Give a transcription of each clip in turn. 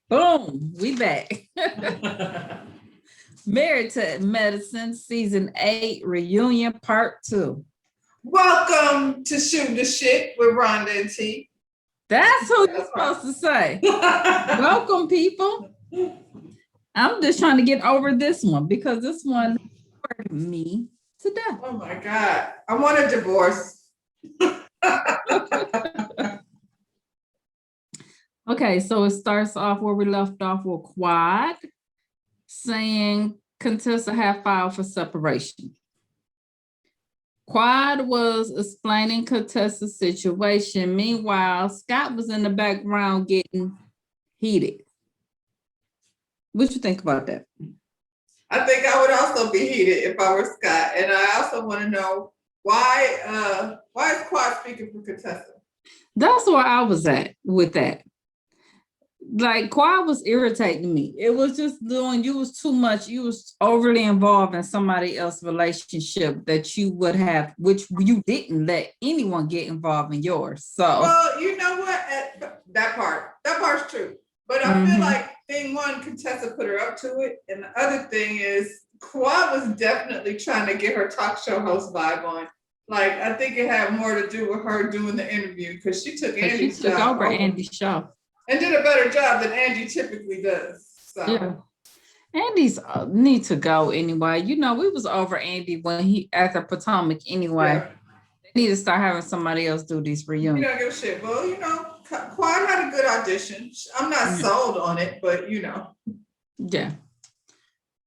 Boom, we back. Married to Medicine, season 8, reunion part 2. Welcome to Shoot the Shit with Rhonda and T. That's what you're supposed to say. Welcome, people. I'm just trying to get over this one because this one hurt me to death. Oh my God. I want a divorce. Okay, so it starts off where we left off with Quad saying Contessa had filed for separation. Quad was explaining Contessa's situation. Meanwhile, Scott was in the background getting heated. What you think about that? I think I would also be heated if I were Scott. And I also want to know why is Quad speaking for Contessa? That's where I was at with that. Like, Quad was irritating me. It was just you was too much. You was overly involved in somebody else's relationship that you would have, which you didn't let anyone get involved in yours. So, well, you know what? That part's true. But I feel like thing one, Contessa put her up to it. And the other thing is Quad was definitely trying to get her talk show host vibe on. Like, I think it had more to do with her doing the interview because she took Andy's job. She took over Andy's show. And did a better job than Andy typically does. So. Yeah. Andy's need to go anyway. You know, we was over Andy when he at the Potomac anyway. Yeah. They need to start having somebody else do these reunions. You don't give a shit. Well, you know, Quad had a good audition. I'm not sold on it, but you know. Yeah.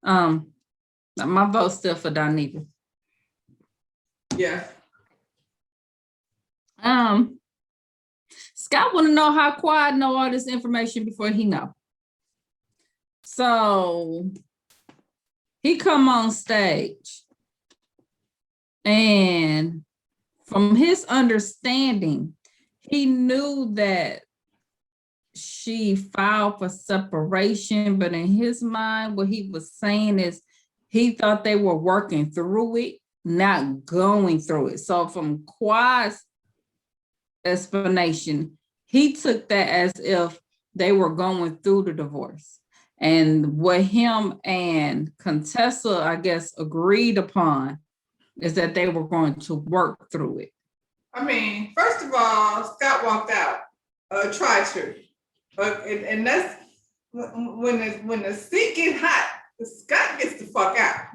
My vote's still for Donita. Yeah. Scott want to know how Quad know all this information before he know. So he come on stage, and from his understanding, he knew that she filed for separation, but in his mind, what he was saying is he thought they were working through it, not going through it. So from Quad's explanation, he took that as if they were going through the divorce. And what him and Contessa, I guess, agreed upon is that they were going to work through it. I mean, first of all, Scott walked out, tried to. And that's when the seat get hot, Scott gets the fuck out.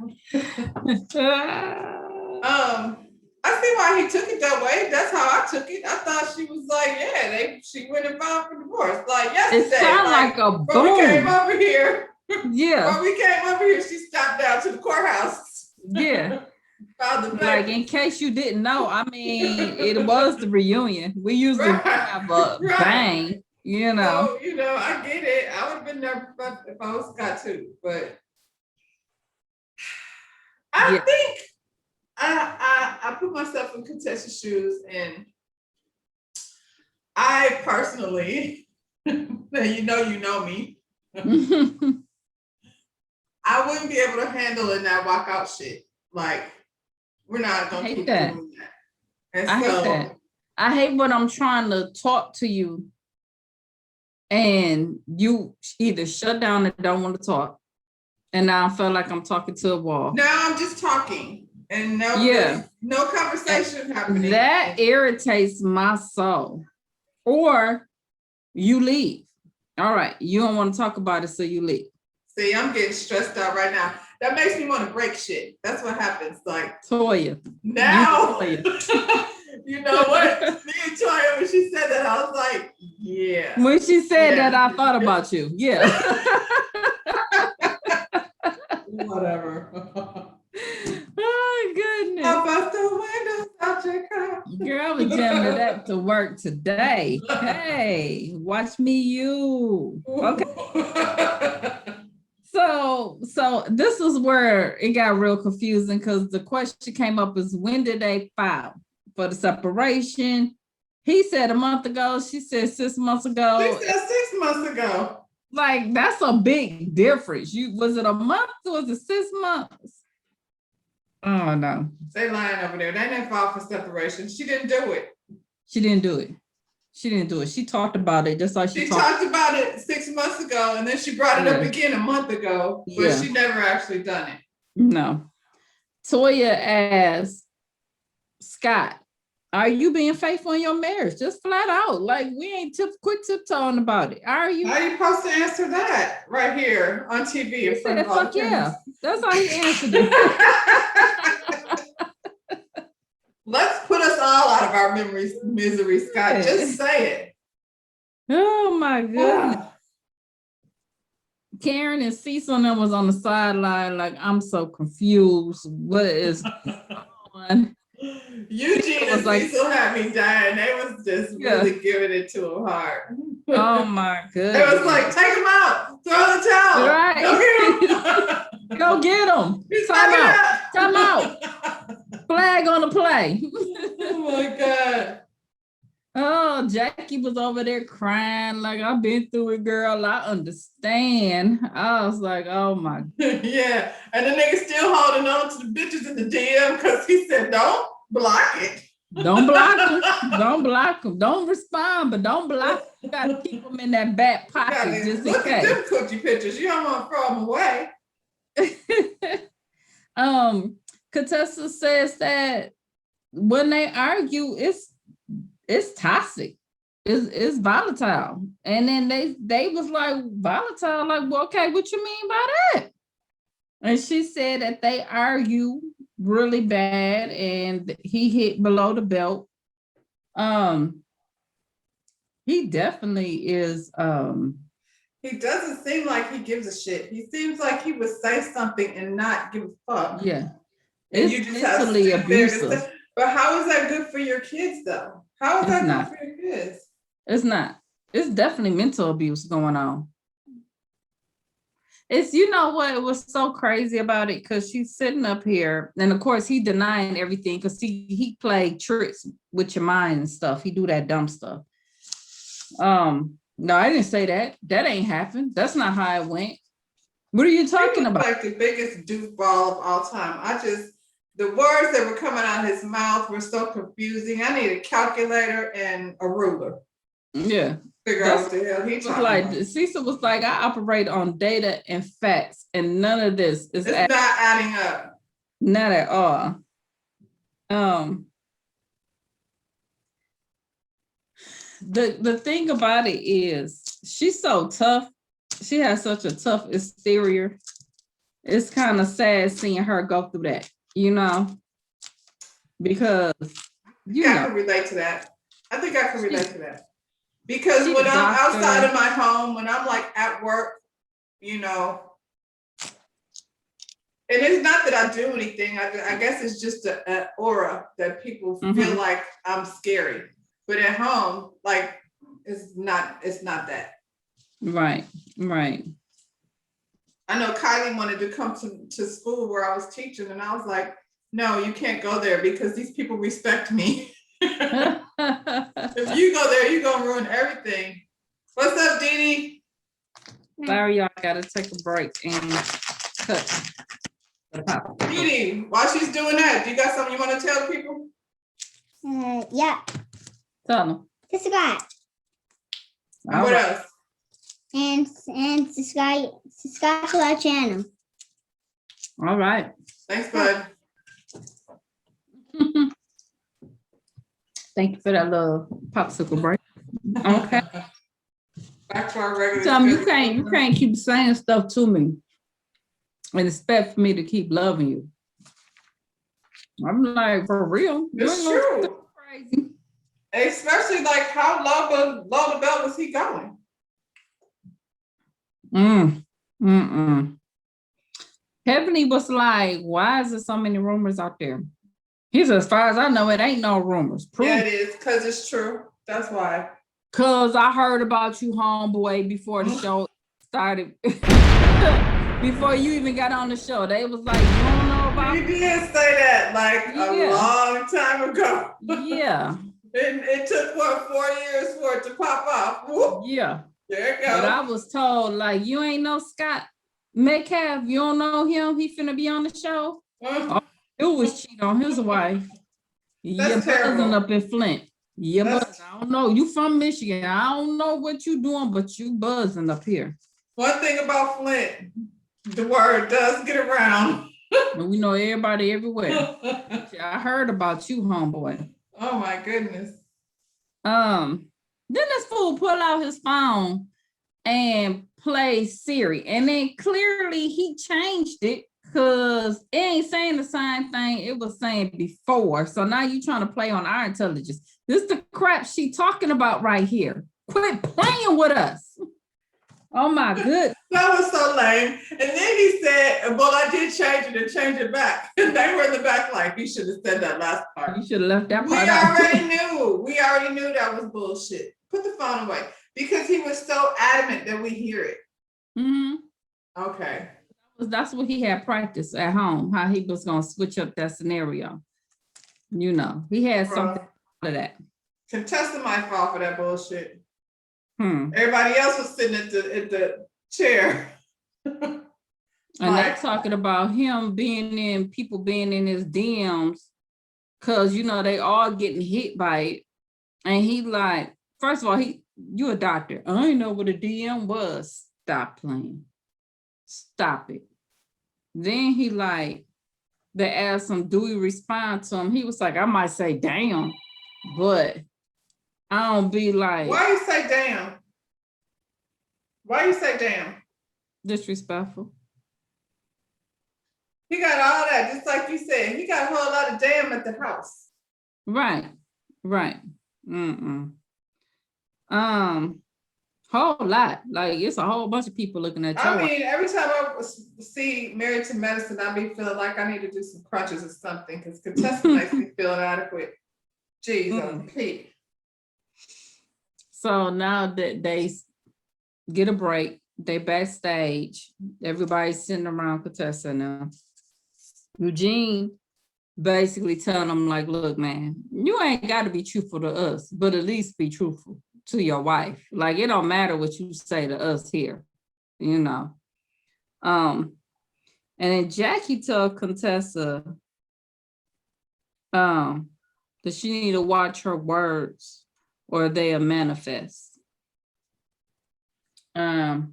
I see why he took it that way. That's how I took it. I thought she was like, yeah, she went and filed for divorce. Like yesterday. It sounded like a boom. When we came over here. Yeah. When we came over here, she stopped down to the courthouse. Yeah. Like, in case you didn't know, I mean, it was the reunion. We usually have a bang, you know. So, you know, I get it. I would have been there if I was Scott too, but I think I put myself in Contessa's shoes, and I personally, you know me, I wouldn't be able to handle in that walkout shit. Like, we're not gonna keep doing that. And I hate that. I hate when I'm trying to talk to you and you either shut down and don't want to talk, and now I feel like I'm talking to a wall. Now I'm just talking. And no conversation happening. That irritates my soul. Or you leave. All right, you don't want to talk about it, so you leave. See, I'm getting stressed out right now. That makes me want to break shit. That's what happens. Like Toya. Now, you know what? Me and Toya, when she said that, I was like, yeah. When she said that, I thought about you. Yeah. Whatever. Oh, goodness. About the windows out your car. Girl, I was jamming that to work today. Hey, watch me, you. Okay. So this is where it got real confusing because the question came up is, when did they file for the separation? He said a month ago. She said 6 months ago. She said 6 months ago. Like, that's a big difference. Was it a month or was it 6 months? Oh, no. They lying over there. They didn't file for separation. She didn't do it. She didn't do it. She didn't do it. She talked about it just like She talked about it 6 months ago, and then she brought it up again a month ago, but she never actually done it. No. Toya asked Scott, are you being faithful in your marriage? Just flat out. Like, we ain't quick tiptoeing about it. Are you? How are you supposed to answer that right here on TV in front of all the cameras? That's how he answered it. Let's put us all out of our misery, Scott. Just say it. Oh my goodness. Karen and Cecil and them was on the sideline like, I'm so confused. What is going on? Eugene and Cecil had me dying. They was just really giving it to him hard. Oh my goodness. It was like, take him out. Throw the towel. Right. Go get him. Time out. Flag on the play. Oh my God. Oh, Jackie was over there crying like, I've been through it, girl. I understand. I was like, oh my. Yeah. And the nigga still holding on to the bitches in the DM because he said, don't block it. Don't block them. Don't block them. Don't respond, but don't block them. You got to keep them in that back pocket just in case. Look at them coochie pictures. You don't want to throw them away. Contessa says that when they argue, it's toxic. It's volatile. And then they was like, volatile, like, well, okay, what you mean by that? And she said that they argue really bad and he hit below the belt. He definitely is. He doesn't seem like he gives a shit. He seems like he would say something and not give a fuck. Yeah. And you just mentally abusive. But how is that good for your kids, though? How is that good for your kids? It's not. It's definitely mental abuse going on. It's, you know what was so crazy about it? Because she's sitting up here, and of course he denying everything because he played tricks with your mind and stuff. He do that dumb stuff. No, I didn't say that. That ain't happened. That's not how it went. What are you talking about? Like the biggest doofball of all time. The words that were coming out of his mouth were so confusing. I need a calculator and a ruler. Yeah. Figure out what the hell he talking like about. Cecil was like, I operate on data and facts, and none of this is not adding up. Not at all. The thing about it is she's so tough. She has such a tough exterior. It's kind of sad seeing her go through that, you know, because I can relate to that. I think I can relate to that. Because when I'm outside of my home, when I'm like at work, you know, and it's not that I do anything. I guess it's just an aura that people feel like I'm scary. But at home, like it's not that. Right. I know Kylie wanted to come to school where I was teaching, and I was like, no, you can't go there because these people respect me. If you go there, you're gonna ruin everything. What's up, Dee? Sorry, y'all gotta take a break and cut. Dee, while she's doing that, do you got something you want to tell people? Yeah. Tell them. Subscribe. What else? And subscribe to our channel. All right. Thanks, bud. Thank you for that little popsicle break. Okay. Back to our regular. Tell me, you can't keep saying stuff to me and expect for me to keep loving you. I'm like, for real. It's true. Crazy. Especially like how low the belt was he going? Heavenly was like, why is there so many rumors out there? He said, as far as I know, it ain't no rumors. Proof. Yeah, it is, because it's true. That's why. Because I heard about you, homeboy, before the show started. Before you even got on the show. They was like, you don't know about You did say that like a long time ago. Yeah. It took, 4 years for it to pop off. Whoop. Yeah. There it goes. But I was told, like, you ain't know Scott Metcalf. You don't know him. He finna be on the show. It was cheat on his wife. That's terrible. Up in Flint. Yeah, That's- buzz. I don't know. You from Michigan. I don't know what you doing, but you buzzing up here. One thing about Flint, the word does get around. And we know everybody everywhere. Oh I heard about you, homeboy. my goodness. Then this fool pull out his phone and play Siri. And then clearly he changed it because it ain't saying the same thing it was saying before. So now you trying to play on our intelligence. This is the crap she talking about right here. Quit playing with us. Oh my goodness. That was so lame. And then he said, well, I did change it and change it back. And they were in the back like, you should have said that last part. You should have left that We part out. already knew. We already knew that was bullshit. Put the phone away. Because he was so adamant that we hear it. Mhm. Okay. That's what he had practiced at home, how he was going to switch up that scenario. You know, he had something out of that. Contessa might fall for that bullshit. Hmm. Everybody else was sitting at the chair. And Right. they're talking about him people being in his DMs, because, you know, they all getting hit by it. And he like, first of all, you a doctor. I didn't know what a DM was. Stop playing. Stop it. Then he like, they asked him, do we respond to him? He was like, I might say damn, but I don't be like Why you say damn? Why you say damn? disrespectful. He got all that, just like you said. He got a whole lot of damn at the house. Right. Whole lot. Like it's a whole bunch of people looking at you. I mean, every time I see Married to Medicine, I be feeling like I need to do some crunches or something because Contessa makes me feel inadequate. Jeez, Pete. So now that they get a break, they backstage, everybody's sitting around Contessa now. Eugene basically telling them like, look, man, you ain't got to be truthful to us, but at least be truthful to your wife. Like, it don't matter what you say to us here, you know. And then Jackie told Contessa that she need to watch her words or they'll manifest. And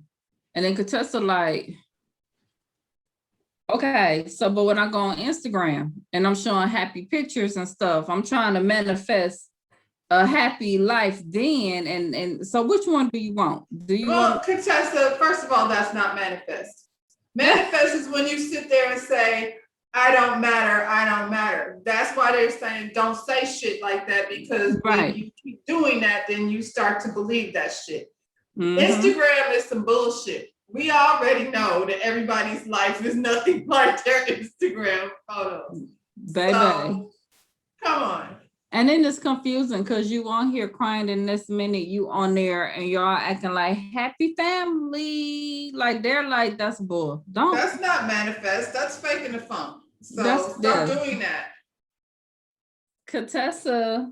then Contessa like, okay, so but when I go on Instagram and I'm showing happy pictures and stuff, I'm trying to manifest a happy life then. And so which one do you want? Do you want? Contessa, first of all, that's not manifest. Manifest is when you sit there and say, I don't matter, I don't matter. That's why they're saying don't say shit like that, because when you keep doing that, then you start to believe that shit. Mm-hmm. Instagram is some bullshit. We already know that everybody's life is nothing like their Instagram photos. Baby. So, come on. And then it's confusing because you on here crying, and this minute you on there and y'all acting like happy family. Like they're like, that's bull. That's not manifest. That's faking the phone. So stop doing that. Contessa,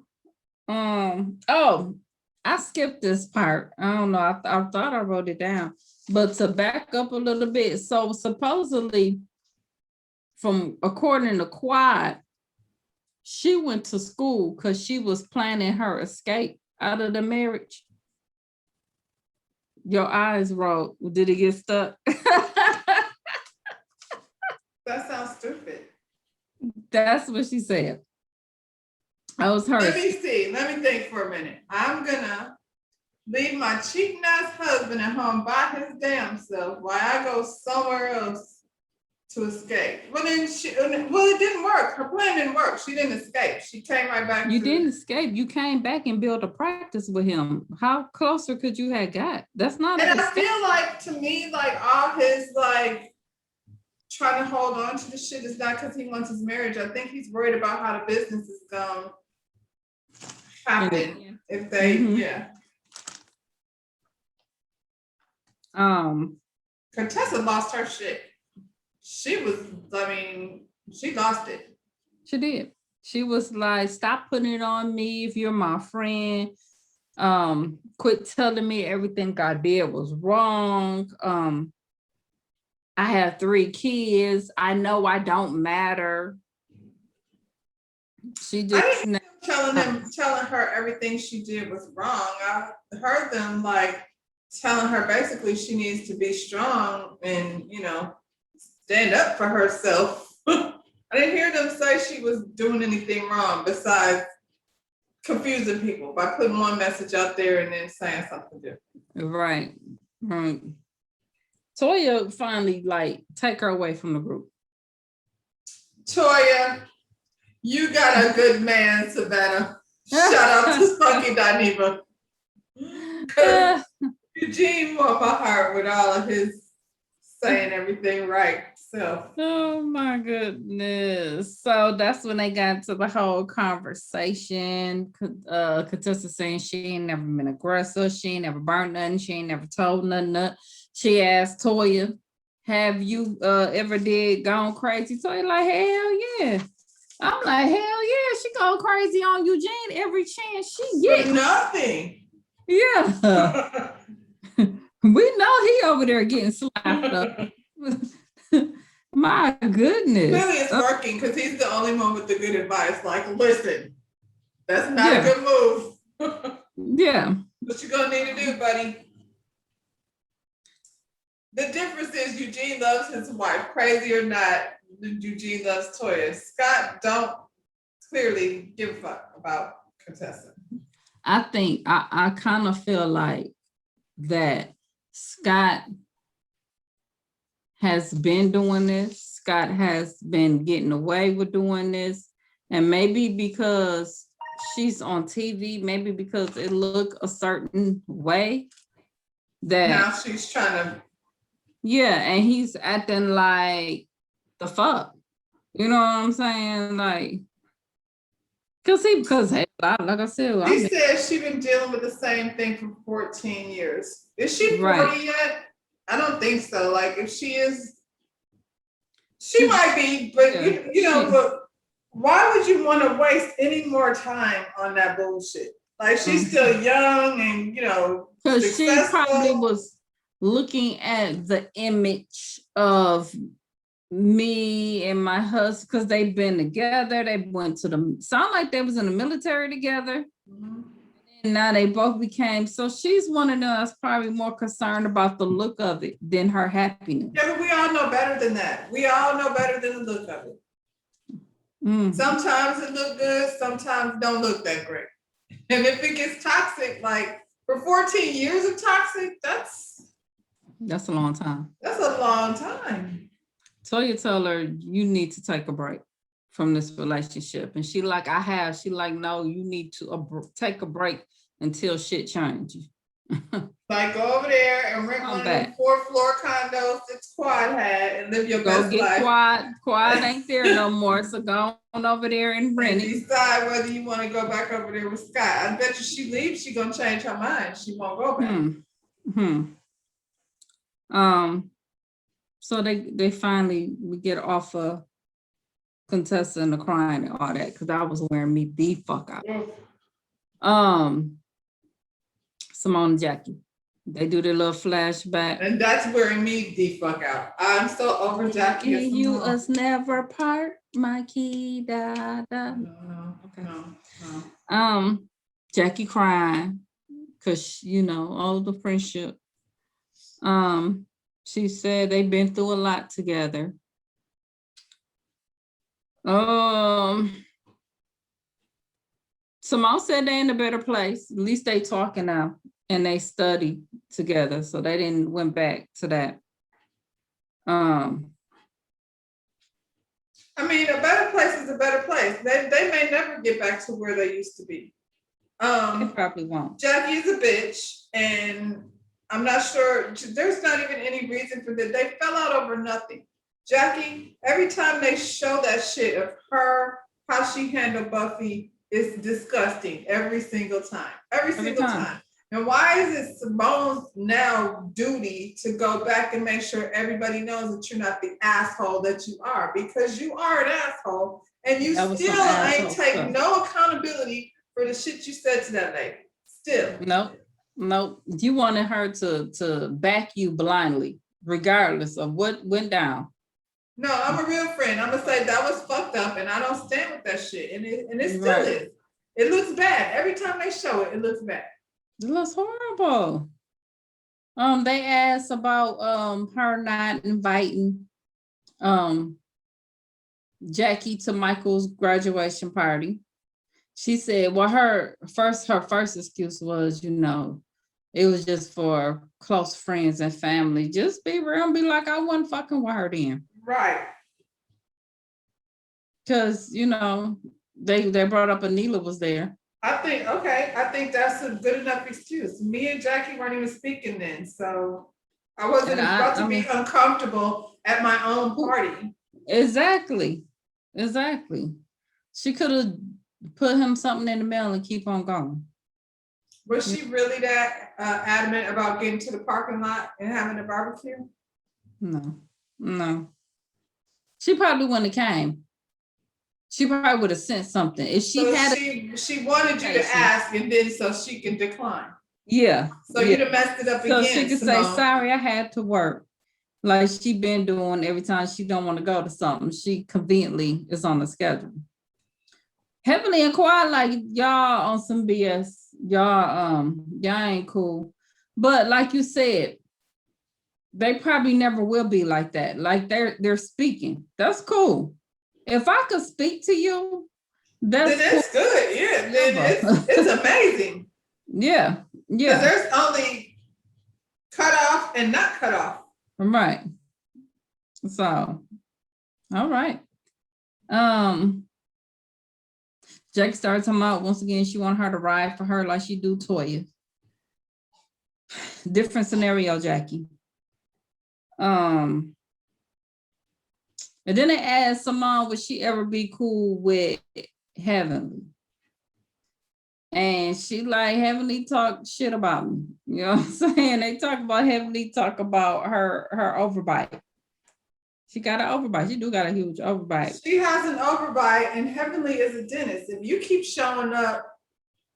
I skipped this part. I don't know. I thought I wrote it down. But to back up a little bit, so supposedly, according to Quad, she went to school because she was planning her escape out of the marriage. Your eyes rolled. Did it get stuck? That sounds stupid. That's what she said. I was her. Let me see. Let me think for a minute. I'm gonna leave my cheating ass husband at home by his damn self while I go somewhere else to escape. Well, then it didn't work. Her plan didn't work. She didn't escape. She came right back. You didn't escape. You came back and built a practice with him. How closer could you have got? That's not. And I feel like, to me, like all his like trying to hold on to the shit is not because he wants his marriage. I think he's worried about how the business is gonna happen if they, Contessa lost her shit. She lost it. She did. She was like, stop putting it on me if you're my friend. Quit telling me everything I did was wrong. I have 3 kids. I know I don't matter. She I just didn't hear them telling her everything she did was wrong. I heard them like telling her basically she needs to be strong and, you know, stand up for herself. I didn't hear them say she was doing anything wrong besides confusing people by putting one message out there and then saying something different. right. Right. Toya finally like take her away from the group. Toya, you got a good man, Savannah. Shout out to Spunky Dineva. Eugene warmed my heart with all of his saying everything right. So Oh my goodness. So that's when they got to the whole conversation. Contessa saying she ain't never been aggressive. She ain't never burnt nothing. She ain't never told nothing. She asked Toya, have you ever did gone crazy? Toya like, hell yeah. I'm like, hell yeah, she go crazy on Eugene every chance she for gets. nothing. Yeah. We know he over there getting slapped up. My goodness. Clearly it's working because he's the only one with the good advice. Like, listen, that's not Yeah. a good move. Yeah. What you gonna need to do, buddy? The difference is Eugene loves his wife. Crazy or not, Eugene loves Toya. Scott don't clearly give a fuck about Contessa. I think I kind of feel like that Scott has been doing this. Scott has been getting away with doing this. And maybe because she's on TV, maybe because it look a certain way that Now she's trying to. yeah, and he's acting like the fuck. You know what I'm saying? Like, because hey, like I said, He said she's been dealing with the same thing for 14 years. Is she 40 Right. yet? I don't think so. Like, if she is, she might be, but Yeah, you know, she- but why would you want to waste any more time on that bullshit? Like, she's still young and, you know, because she successful. probably was looking at the image of me and my husband because they've been together. They went to the sound like they was in the military together. Mhm. And now they both became so she's one of them that's probably more concerned about the look of it than her happiness. Yeah, but we all know better than that. We all know better than the look of it. Mm. Sometimes it look good, sometimes don't look that great. And if it gets toxic, like for 14 years of toxic, that's That's a long time. a long time. Toya told her, you need to take a break from this relationship. And she like, I have. She like, no, you need to take a break until shit changes. Like, go over there and rent Come one of back. them 4-floor condos that Quad had and live your Go best get life. Quad. Quad ain't there no more. So go on over there and rent And it. decide whether you want to go back over there with Scott. I bet you she leaves, she gonna change her mind. She won't go back. So they finally we get off of Contessa and the crying and all that because I was wearing me the fuck out. Simone and Jackie, they do their little flashback. And that's wearing me the fuck out. I'm so over Jackie. And you us never part, my key, da da. No, Okay. no. Jackie crying because you know all the friendship. She said they've been through a lot together. Simone said they're in a better place. At least they talking now and they study together. So they didn't went back to that. I mean, a better place is a better place. They may never get back to where they used to be. They probably won't. Jackie is a bitch, and I'm not sure. There's not even any reason for that. They fell out over nothing. Jackie, every time they show that shit of her, how she handled Buffy, is disgusting every single time. Every single time. And why is it Simone's now duty to go back and make sure everybody knows that you're not the asshole that you are? Because you are an asshole, and you still ain't take no accountability for the shit you said to that lady. Still. Nope. You wanted her to back you blindly, regardless of what went down. No, I'm a real friend. I'm gonna say that was fucked up, and I don't stand with that shit. And it still Right. is. It looks bad every time they show it. It looks bad. It looks horrible. They asked about her not inviting Jackie to Michael's graduation party. She said, well, her first excuse was, it was just for close friends and family. Just be real and be like, I wasn't fucking with her then. Right. Because, they brought up Anila was there. I think that's a good enough excuse. Me and Jackie weren't even speaking then, so I wasn't about to be uncomfortable at my own party. Exactly. She could have put him something in the mail and keep on going. Was she really that adamant about getting to the parking lot and having a barbecue? No. She probably wouldn't have came. She probably would have sent something. If she she wanted you to ask, and then so she can decline. Yeah. So you'd have messed it up again. So she could say, sorry, I had to work. Like she been doing every time she don't want to go to something. She conveniently is on the schedule. Heavenly and Kawhi, like y'all on some BS. Y'all ain't cool. But like you said, they probably never will be like that. Like they're speaking. That's cool. If I could speak to you, that's cool. Good. Yeah, then it's amazing. Yeah. There's only cut off and not cut off. Right. So, all right. Jake started talking about once again, she wanted her to ride for her like she do Toya. Different scenario, Jackie. And then they asked Simone, would she ever be cool with Heavenly? And she like, Heavenly talk shit about me. You know what I'm saying? They talk about Heavenly, talk about her overbite. She got an overbite. She do got a huge overbite. She has an overbite, and Heavenly is a dentist. If you keep showing up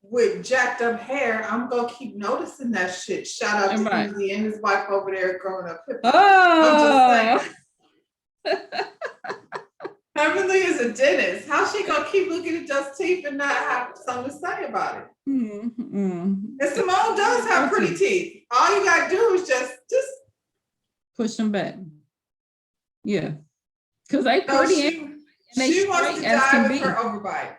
with jacked up hair, I'm gonna keep noticing that shit. Shout out to Easy and his wife over there growing up. I'm just saying. Heavenly is a dentist. How's she gonna keep looking at those teeth and not have something to say about it? And Simone does have pretty teeth. All you gotta do is just push them back. Yeah, because they pretty. She wants to die with her overbite.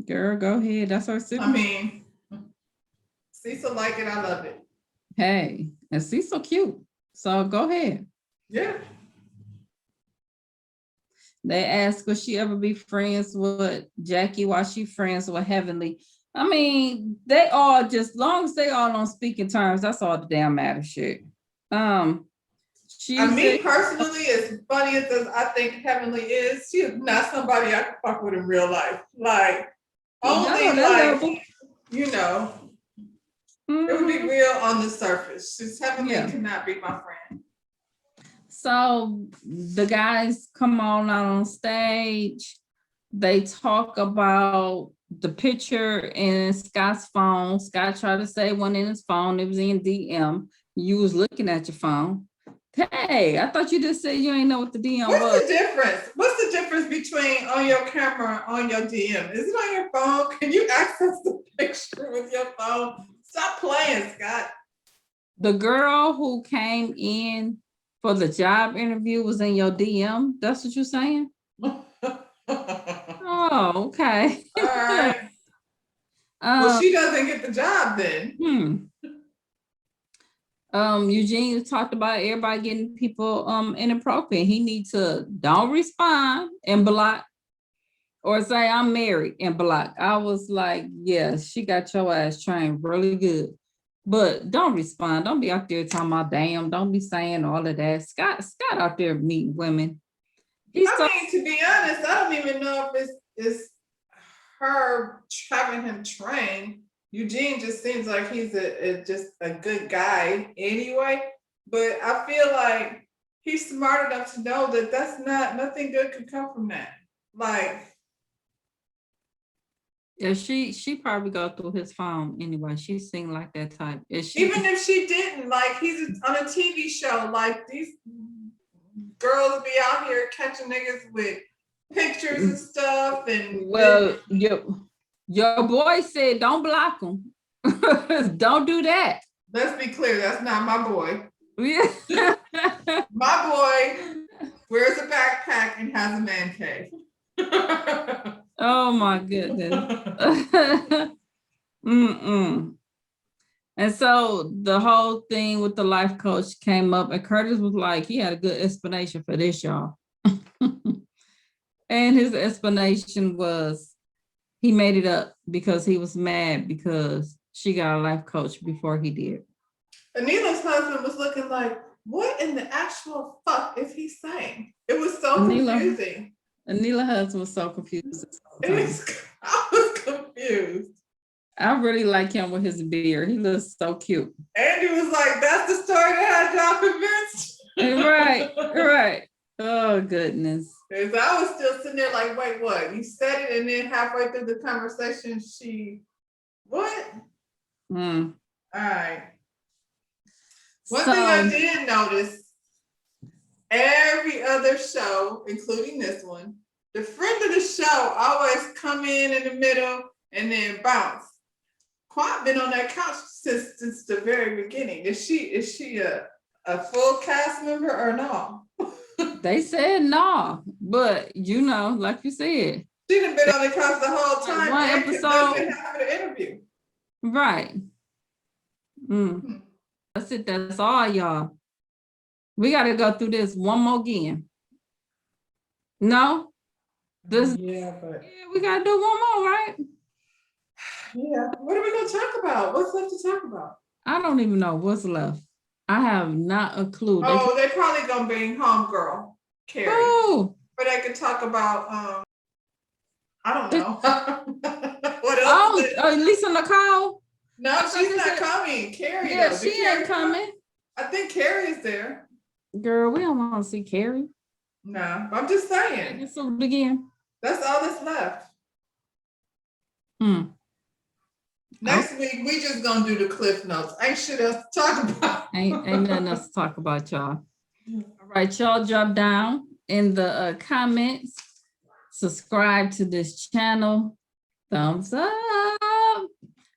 Girl, go ahead. That's her secret. I mean, Cecil like it. I love it. Hey, and Cecil cute. So go ahead. Yeah. They asked, will she ever be friends with Jackie while she friends with Heavenly? I mean, they all just, long as they all on speaking terms, that's all the damn matter shit. Me personally, as funny as I think Heavenly is, she is not somebody I could fuck with in real life. Like, only it would be real on the surface. She's Heavenly cannot be my friend. So the guys come on stage. They talk about the picture in Scott's phone. Scott tried to say one in his phone. It was in DM. You was looking at your phone. Hey, I thought you just said you ain't know what the DM was. What's the difference? What's the difference between on your camera on your DM? Is it on your phone? Can you access the picture with your phone? Stop playing, Scott. The girl who came in for the job interview was in your DM? That's what you're saying? Oh, okay. All right. Well, she doesn't get the job then. Eugene talked about everybody getting people inappropriate. He needs to don't respond and block or say I'm married and block. I was like, yeah, she got your ass trained really good. But don't respond. Don't be out there talking about damn. Don't be saying all of that. Scott out there meeting women. To be honest, I don't even know if it's her having him trained. Eugene just seems like he's just a good guy anyway. But I feel like he's smart enough to know that that's nothing good could come from that. Like, yeah, she probably go through his phone anyway. She seemed like that type. Even if she didn't, like he's on a TV show, like these girls be out here catching niggas with pictures and stuff. And Well, your boy said don't block him. Don't do that. let's be clear, that's not my boy. Yeah. My boy wears a backpack and has a man cave. Oh my goodness. Mm-mm. And so the whole thing with the life coach came up, and Curtis was like, he had a good explanation for this, y'all. And his explanation was he made it up because he was mad because she got a life coach before he did. Anila's husband was looking like, what in the actual fuck is he saying? It was so Anila. confusing. Anila husband was so confused. I was confused. I really like him with his beard. He looks so cute. Andy was like, that's the story that had y'all convinced. Right. Oh, goodness. Because I was still sitting there like, wait, what? You said it, and then halfway through the conversation, what? Mm. All right. One thing I did notice, every other show, including this one, the friend of the show always come in the middle and then bounce. Quad been on that couch since the very beginning. Is she a full cast member or no? They said no, but like you said. She done been on the couch the whole time. One and episode. been having an interview. Right. That's it. That's all, y'all. We got to go through this one more again. No? Yeah, but We got to do one more, right? yeah. What are we going to talk about? What's left to talk about? I don't even know what's left. I have not a clue. They probably going to bring homegirl, Carrie. Oh. Or they could talk about, I don't know. What else? Oh, Lisa Nicole? No, she's not coming. Carrie, Yeah, though. she ain't coming. I think Carrie is there. Girl, we don't want to see Carrie. No, I'm just saying. Get sued again. That's all that's left. Next week, we just gonna do the cliff notes. Ain't shit else to talk about. Ain't nothing else to talk about, y'all. All right, y'all drop down in the comments. Subscribe to this channel. Thumbs up.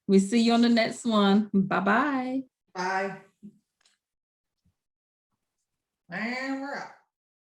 We see you on the next one. Bye-bye. Bye. And we're out.